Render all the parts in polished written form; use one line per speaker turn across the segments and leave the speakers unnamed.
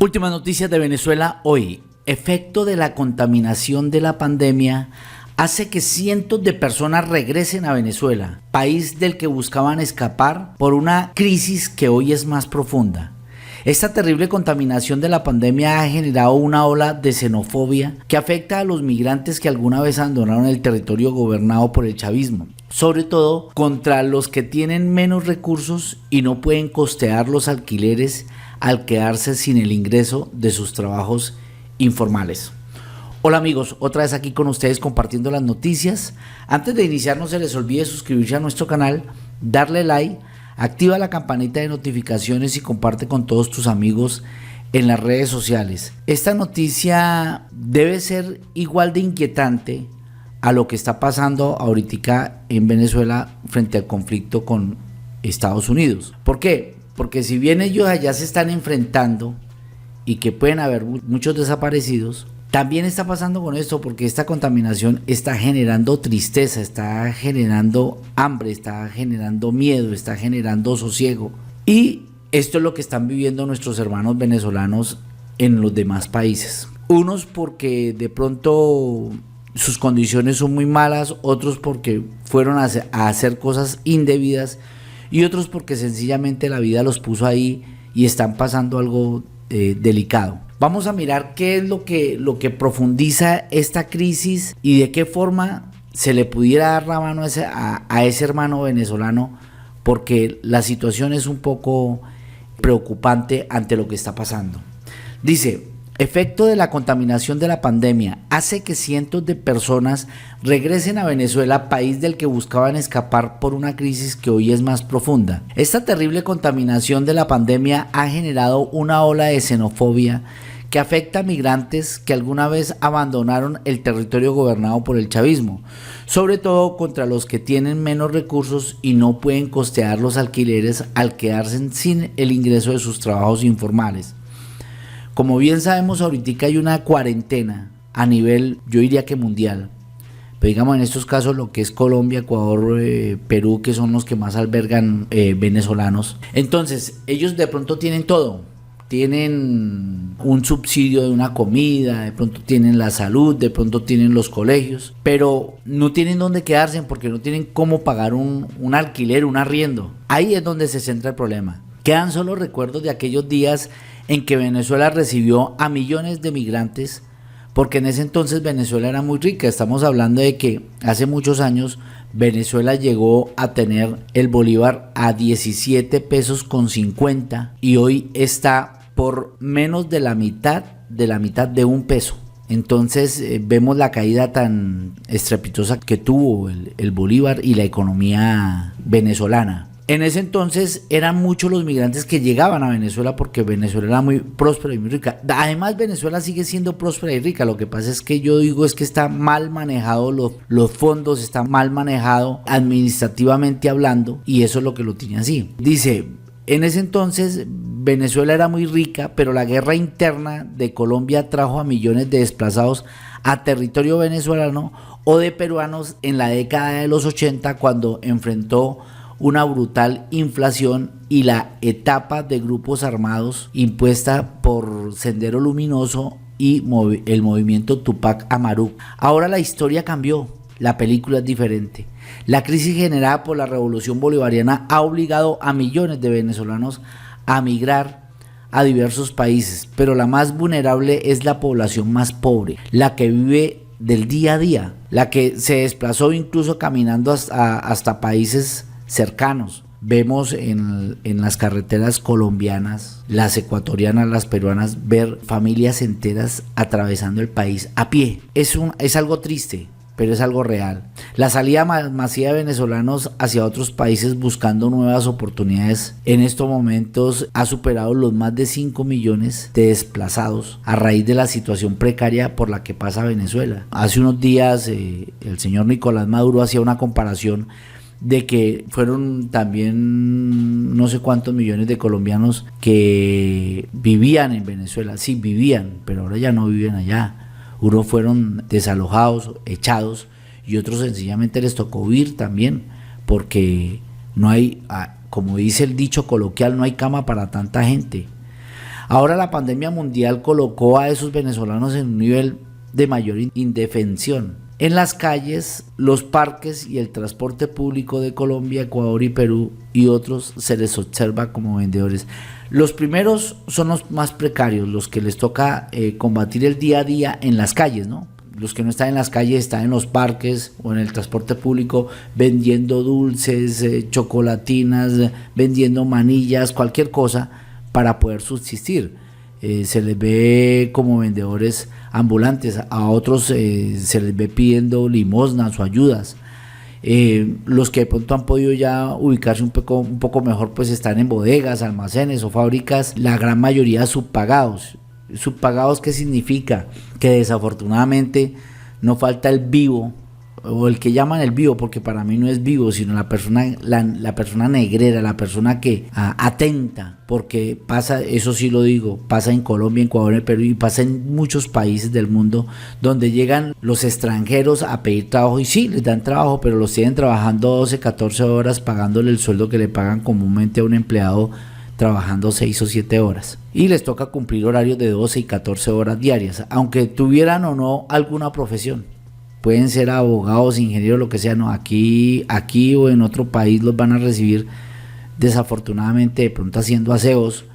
Últimas noticias de Venezuela hoy. Efecto de la contaminación de la pandemia hace que cientos de personas regresen a Venezuela, país del que buscaban escapar por una crisis que hoy es más profunda. Esta terrible contaminación de la pandemia ha generado una ola de xenofobia que afecta a los migrantes que alguna vez abandonaron el territorio gobernado por el chavismo, sobre todo contra los que tienen menos recursos y no pueden costear los alquileres al quedarse sin el ingreso de sus trabajos informales. Hola amigos, otra vez aquí con ustedes compartiendo las noticias. Antes de iniciar, no se les olvide suscribirse a nuestro canal, darle like, activa la campanita de notificaciones y comparte con todos tus amigos en las redes sociales. Esta noticia debe ser igual de inquietante a lo que está pasando ahorita en Venezuela frente al conflicto con Estados Unidos. ¿Por qué? Porque si bien ellos allá se están enfrentando y que pueden haber muchos desaparecidos, también está pasando con esto, porque esta contaminación está generando tristeza, está generando hambre, está generando miedo, está generando sosiego. Y esto es lo que están viviendo nuestros hermanos venezolanos en los demás países. Unos porque de pronto sus condiciones son muy malas, otros porque fueron a hacer cosas indebidas y otros porque sencillamente la vida los puso ahí y están pasando algo delicado. Vamos a mirar qué es lo que profundiza esta crisis y de qué forma se le pudiera dar la mano a ese hermano venezolano, porque la situación es un poco preocupante ante lo que está pasando. Dice: efecto de la contaminación de la pandemia hace que cientos de personas regresen a Venezuela, país del que buscaban escapar por una crisis que hoy es más profunda. Esta terrible contaminación de la pandemia ha generado una ola de xenofobia que afecta a migrantes que alguna vez abandonaron el territorio gobernado por el chavismo, sobre todo contra los que tienen menos recursos y no pueden costear los alquileres al quedarse sin el ingreso de sus trabajos informales. Como bien sabemos, ahorita hay una cuarentena a nivel, yo diría que mundial, pero digamos en estos casos lo que es Colombia, Ecuador, Perú, que son los que más albergan venezolanos. Entonces ellos de pronto tienen todo, tienen un subsidio de una comida, de pronto tienen la salud, de pronto tienen los colegios, pero no tienen dónde quedarse porque no tienen cómo pagar un alquiler, un arriendo. Ahí es donde se centra el problema. Quedan solo recuerdos de aquellos días en que Venezuela recibió a millones de migrantes, porque en ese entonces Venezuela era muy rica. Estamos hablando de que hace muchos años Venezuela llegó a tener el bolívar a 17 pesos con 50 y hoy está por menos de la mitad de un peso. Entonces vemos la caída tan estrepitosa que tuvo el bolívar y la economía venezolana. En ese entonces eran muchos los migrantes que llegaban a Venezuela porque Venezuela era muy próspera y muy rica. Además, Venezuela sigue siendo próspera y rica. Lo que pasa es que yo digo es que está mal manejado los fondos, está mal manejado administrativamente hablando, y eso es lo que lo tiene así. Dice: en ese entonces Venezuela era muy rica, pero la guerra interna de Colombia trajo a millones de desplazados a territorio venezolano o de peruanos en la década de los 80, cuando enfrentó una brutal inflación y la etapa de grupos armados impuesta por Sendero Luminoso y el movimiento Tupac Amaru. Ahora la historia cambió, la película es diferente. La crisis generada por la revolución bolivariana ha obligado a millones de venezolanos a migrar a diversos países, pero la más vulnerable es la población más pobre, la que vive del día a día, la que se desplazó incluso caminando hasta países cercanos. Vemos en las carreteras colombianas, las ecuatorianas, las peruanas, ver familias enteras atravesando el país a pie. Es algo triste, pero es algo real. La salida masiva de venezolanos hacia otros países buscando nuevas oportunidades en estos momentos ha superado los más de 5 millones de desplazados a raíz de la situación precaria por la que pasa Venezuela. Hace unos días el señor Nicolás Maduro hacía una comparación de que fueron también no sé cuántos millones de colombianos que vivían en Venezuela. Sí, vivían, pero ahora ya no viven allá. Unos fueron desalojados, echados, y otros sencillamente les tocó huir también, porque no hay, como dice el dicho coloquial, no hay cama para tanta gente. Ahora la pandemia mundial colocó a esos venezolanos en un nivel de mayor indefensión. En las calles, los parques y el transporte público de Colombia, Ecuador y Perú y otros se les observa como vendedores. Los primeros son los más precarios, los que les toca combatir el día a día en las calles, ¿no? Los que no están en las calles están en los parques o en el transporte público vendiendo dulces, chocolatinas, vendiendo manillas, cualquier cosa para poder subsistir. Se les ve como vendedores ambulantes, a otros se les ve pidiendo limosnas o ayudas. Los que de pronto han podido ya ubicarse un poco mejor, pues están en bodegas, almacenes o fábricas, la gran mayoría subpagados. ¿Subpagados qué significa? Que desafortunadamente no falta el vivo, o el que llaman el vivo, porque para mí no es vivo, sino la persona negrera, la persona que atenta, porque pasa, eso sí lo digo, pasa en Colombia, en Ecuador, en Perú y pasa en muchos países del mundo donde llegan los extranjeros a pedir trabajo y sí, les dan trabajo, pero los tienen trabajando 12, 14 horas pagándole el sueldo que le pagan comúnmente a un empleado trabajando 6 o 7 horas y les toca cumplir horarios de 12 y 14 horas diarias, aunque tuvieran o no alguna profesión. Pueden ser abogados, ingenieros, lo que sea, no, aquí o en otro país los van a recibir desafortunadamente de pronto haciendo aseos,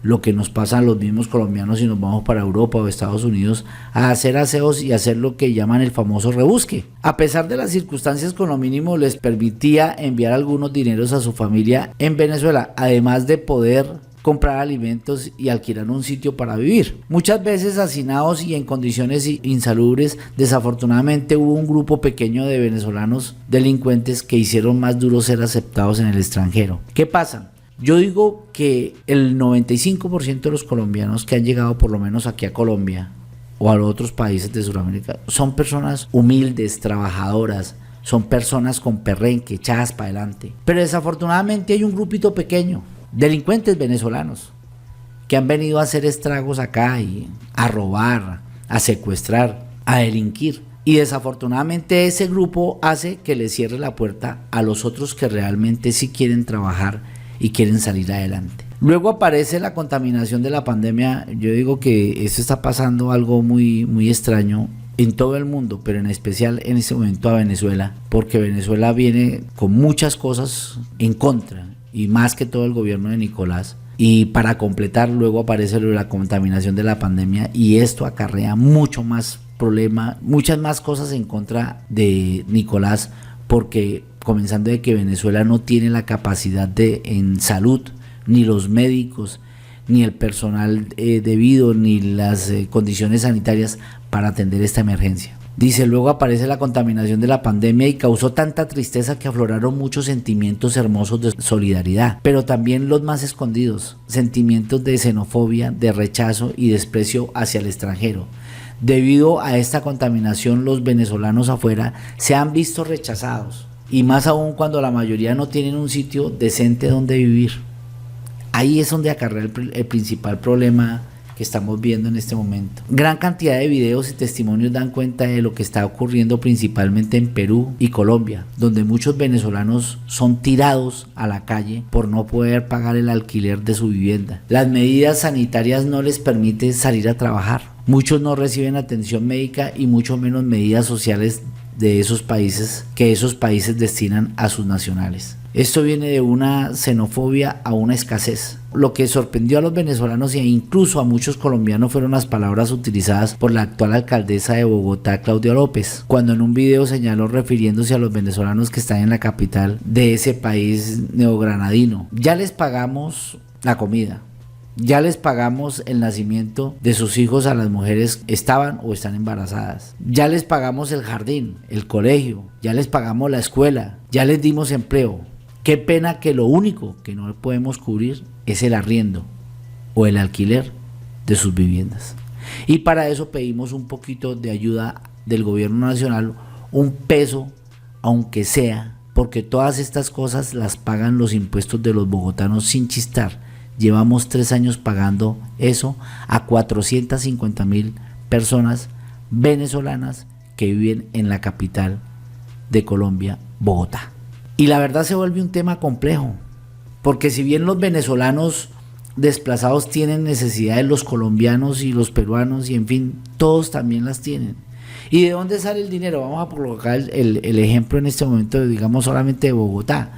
lo que nos pasa a los mismos colombianos si nos vamos para Europa o Estados Unidos a hacer aseos y hacer lo que llaman el famoso rebusque. A pesar de las circunstancias, con lo mínimo les permitía enviar algunos dineros a su familia en Venezuela, además de poder comprar alimentos y alquilar un sitio para vivir. Muchas veces hacinados y en condiciones insalubres, desafortunadamente hubo un grupo pequeño de venezolanos delincuentes que hicieron más duro ser aceptados en el extranjero. ¿Qué pasa? Yo digo que el 95% de los colombianos que han llegado por lo menos aquí a Colombia o a los otros países de Sudamérica son personas humildes, trabajadoras, son personas con perrenque, echadas para adelante. Pero desafortunadamente hay un grupito pequeño, delincuentes venezolanos, que han venido a hacer estragos acá y a robar, a secuestrar, a delinquir. Y desafortunadamente ese grupo hace que le cierre la puerta a los otros que realmente sí quieren trabajar y quieren salir adelante. Luego aparece la contaminación de la pandemia. Yo digo que esto está pasando algo muy, muy extraño en todo el mundo, pero en especial en este momento a Venezuela, porque Venezuela viene con muchas cosas en contra, y más que todo el gobierno de Nicolás. Y para completar, luego aparece la contaminación de la pandemia y esto acarrea mucho más problema, muchas más cosas en contra de Nicolás, porque comenzando de que Venezuela no tiene la capacidad en salud, ni los médicos, ni el personal debido, ni las condiciones sanitarias para atender esta emergencia. Dice, luego aparece la contaminación de la pandemia y causó tanta tristeza que afloraron muchos sentimientos hermosos de solidaridad, pero también los más escondidos, sentimientos de xenofobia, de rechazo y desprecio hacia el extranjero. Debido a esta contaminación, los venezolanos afuera se han visto rechazados, y más aún cuando la mayoría no tienen un sitio decente donde vivir. Ahí es donde acarrea el principal problema que estamos viendo en este momento. Gran cantidad de videos y testimonios dan cuenta de lo que está ocurriendo principalmente en Perú y Colombia, donde muchos venezolanos son tirados a la calle por no poder pagar el alquiler de su vivienda. Las medidas sanitarias no les permiten salir a trabajar. Muchos no reciben atención médica y mucho menos medidas sociales de esos países que esos países destinan a sus nacionales. Esto viene de una xenofobia a una escasez. Lo que sorprendió a los venezolanos e incluso a muchos colombianos fueron las palabras utilizadas por la actual alcaldesa de Bogotá, Claudia López, cuando en un video señaló, refiriéndose a los venezolanos que están en la capital de ese país neogranadino: ya les pagamos la comida, ya les pagamos el nacimiento de sus hijos a las mujeres que estaban o están embarazadas, ya les pagamos el jardín, el colegio, ya les pagamos la escuela, ya les dimos empleo. Qué pena que lo único que no podemos cubrir es el arriendo o el alquiler de sus viviendas. Y para eso pedimos un poquito de ayuda del gobierno nacional, un peso, aunque sea, porque todas estas cosas las pagan los impuestos de los bogotanos sin chistar. Llevamos 3 años pagando eso a 450,000 personas venezolanas que viven en la capital de Colombia, Bogotá. Y la verdad se vuelve un tema complejo, porque si bien los venezolanos desplazados tienen necesidades los colombianos y los peruanos y en fin, todos también las tienen. ¿Y de dónde sale el dinero? Vamos a colocar el ejemplo en este momento, digamos solamente de Bogotá.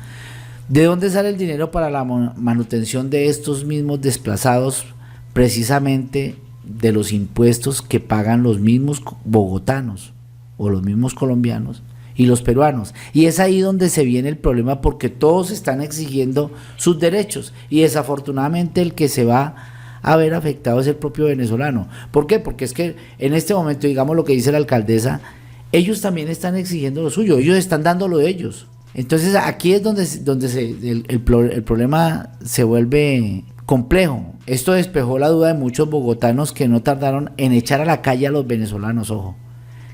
¿De dónde sale el dinero para la manutención de estos mismos desplazados? Precisamente de los impuestos que pagan los mismos bogotanos o los mismos colombianos y los peruanos. Y es ahí donde se viene el problema, porque todos están exigiendo sus derechos y desafortunadamente el que se va a ver afectado es el propio venezolano. ¿Por qué? Porque es que en este momento, digamos lo que dice la alcaldesa, ellos también están exigiendo lo suyo, ellos están dando lo de ellos. Entonces aquí es donde el problema se vuelve complejo. Esto despejó la duda de muchos bogotanos que no tardaron en echar a la calle a los venezolanos, ojo,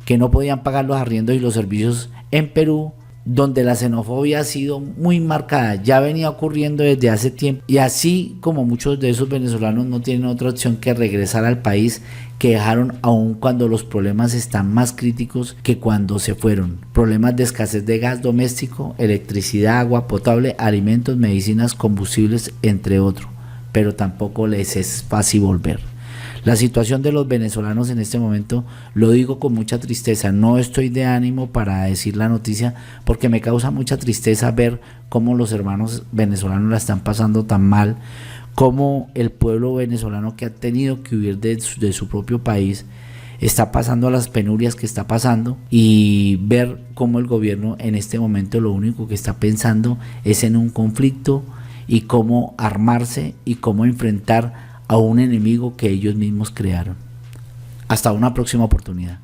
que no podían pagar los arriendos y los servicios en Perú, donde la xenofobia ha sido muy marcada, ya venía ocurriendo desde hace tiempo, y así como muchos de esos venezolanos no tienen otra opción que regresar al país que dejaron, aun cuando los problemas están más críticos que cuando se fueron. Problemas de escasez de gas doméstico, electricidad, agua potable, alimentos, medicinas, combustibles, entre otros, pero tampoco les es fácil volver. La situación de los venezolanos en este momento, lo digo con mucha tristeza, no estoy de ánimo para decir la noticia porque me causa mucha tristeza ver cómo los hermanos venezolanos la están pasando tan mal, cómo el pueblo venezolano que ha tenido que huir de su propio país está pasando las penurias que está pasando, y ver cómo el gobierno en este momento lo único que está pensando es en un conflicto y cómo armarse y cómo enfrentar a un enemigo que ellos mismos crearon. Hasta una próxima oportunidad.